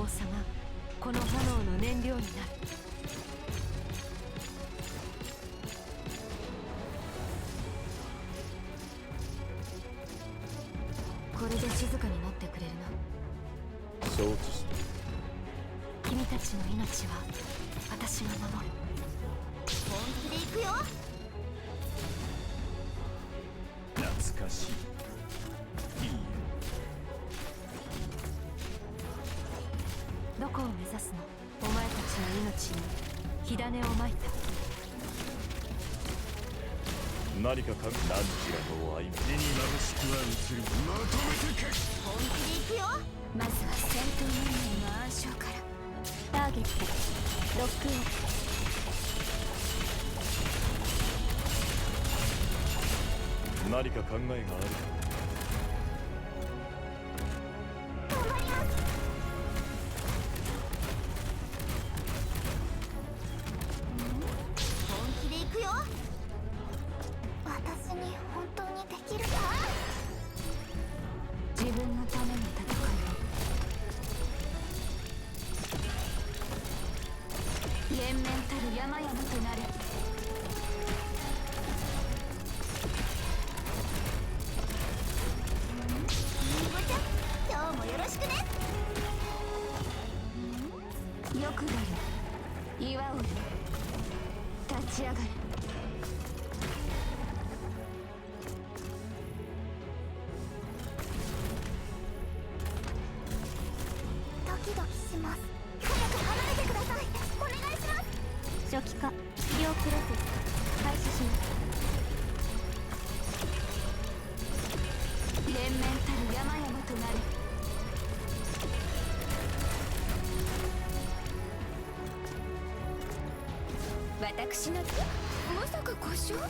重さがこの炎の燃料になる。これで静かになってくれるな。承知した。君たちの命は私が守る。本気で行くよ。懐かしい。いいよ。どこを目指すの？お前たちの命に火種をまいた。何か何時らの愛目に眩しくは映る。まとめてけ。本気で行くよ。まずは戦闘人間の暗唱から。ターゲットロックオン。何か考えがあるか。頑張ります。本気で行くよ。私に本当にできるか。自分のための戦いを。連綿たる山々となる。今日もよろしくね。よくなる。岩を立ち上がる。ドキドキします。早く離れてください。お願いします。初期化治療プロセス開始します。連綿たる山々となる。私のまさか故障？